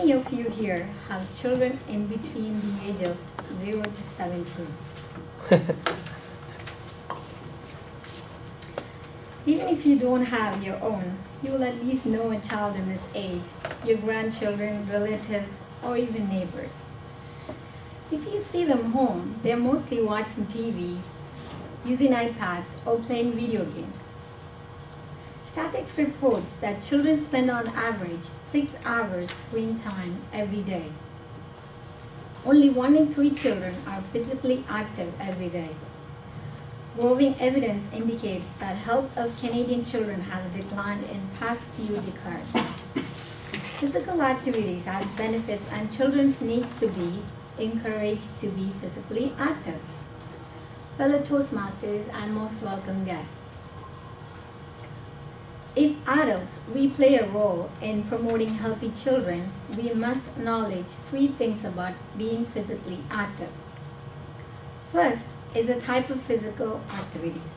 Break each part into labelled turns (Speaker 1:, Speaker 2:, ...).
Speaker 1: many of you here have children in between the age of 0 to 17? Even if you don't have your own, you will at least know a child in this age, your grandchildren, relatives, or even neighbors. If you see them home, they're mostly watching TVs, using iPads, or playing video games. Statistics reports that children spend on average 6 hours screen time every day. Only 1 in 3 children are physically active every day. Growing evidence indicates that health of Canadian children has declined in past few decades. Physical activities has benefits and children need to be encouraged to be physically active. Fellow Toastmasters and most welcome guests. If adults, we play a role in promoting healthy children, we must acknowledge 3 things about being physically active. First is the type of physical activities.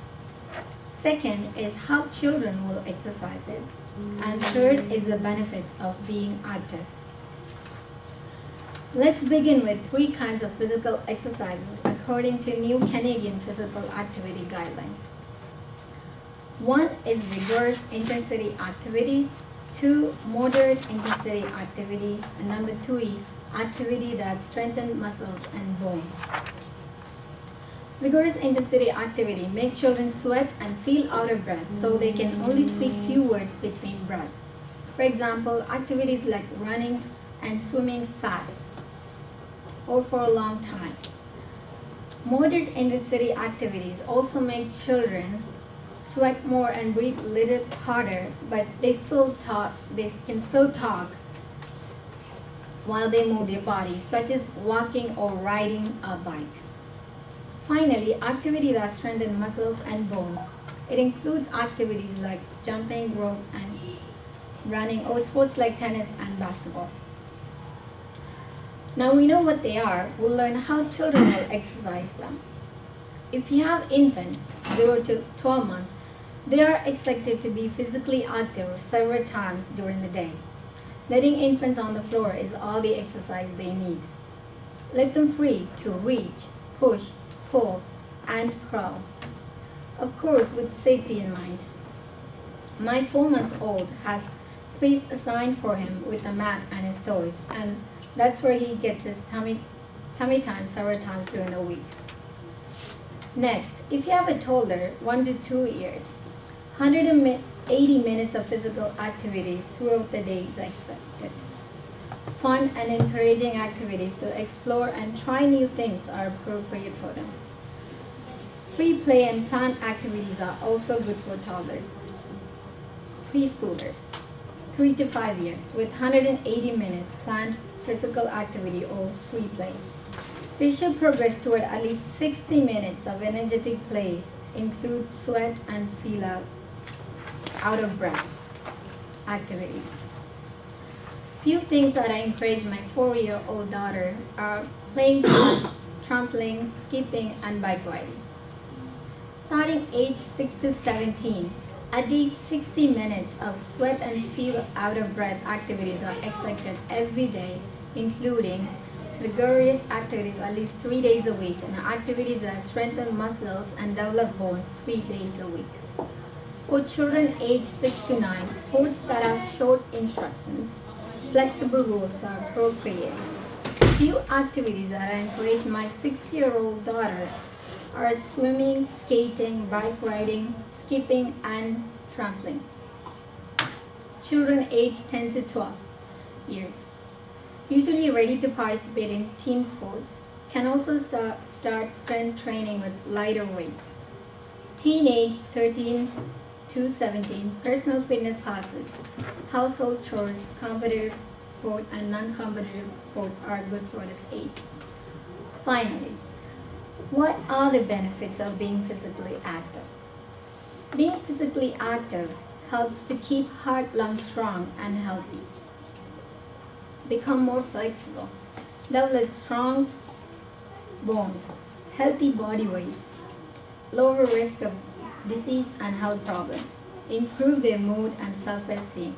Speaker 1: Second is how children will exercise it. And third is the benefits of being active. Let's begin with 3 kinds of physical exercises according to new Canadian physical activity guidelines. 1 is vigorous intensity activity, 2 moderate intensity activity, and number 3, activity that strengthens muscles and bones. Vigorous intensity activity makes children sweat and feel out of breath so they can only speak few words between breath. For example, activities like running and swimming fast or for a long time. Moderate intensity activities also make children sweat more and breathe a little harder, but they can still talk while they move their bodies, such as walking or riding a bike. Finally, activity that strengthens muscles and bones. It includes activities like jumping rope and running, or sports like tennis and basketball. Now we know what they are, we'll learn how children will exercise them. If you have infants, 0 to 12 months, they are expected to be physically active several times during the day. Letting infants on the floor is all the exercise they need. Let them free to reach, push, pull, and crawl. Of course, with safety in mind. My 4-month-old has space assigned for him with a mat and his toys, and that's where he gets his tummy time several times during the week. Next, if you have a toddler, 1 to 2 years, 180 minutes of physical activities throughout the day is expected. Fun and encouraging activities to explore and try new things are appropriate for them. Free play and planned activities are also good for toddlers. Preschoolers, 3 to 5 years, with 180 minutes planned physical activity or free play. They should progress toward at least 60 minutes of energetic plays, include sweat and feel out of breath activities. Few things that I encourage my 4-year-old daughter are playing dance, trampoline, skipping, and bike riding. Starting age 6 to 17, at least 60 minutes of sweat and feel out of breath activities are expected every day, including vigorous activities at least 3 days a week and activities that strengthen muscles and develop bones 3 days a week. For children aged 6 to 9, sports that have short instructions, flexible rules are appropriate. Few activities that I encourage my 6-year-old daughter are swimming, skating, bike riding, skipping, and trampoline. Children aged 10 to 12 years, usually ready to participate in team sports, can also start strength training with lighter weights. Teenage 13 to 17, personal fitness classes, household chores, competitive sport, and non-competitive sports are good for this age. Finally, what are the benefits of being physically active? Being physically active helps to keep heart, lungs strong and healthy, become more flexible, develop strong bones, healthy body weights, lower risk of disease and health problems, improve their mood and self-esteem,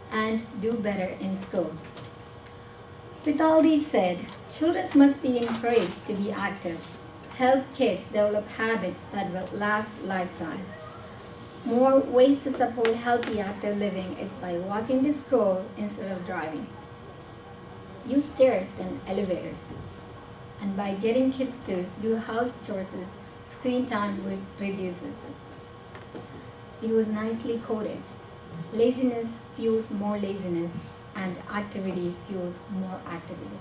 Speaker 1: and do better in school. With all these said, children must be encouraged to be active. Help kids develop habits that will last lifetime. More ways to support healthy active living is by walking to school instead of driving. Use stairs than elevators. And by getting kids to do house chores, screen time reduces. It was nicely quoted. Laziness fuels more laziness, and activity fuels more activity.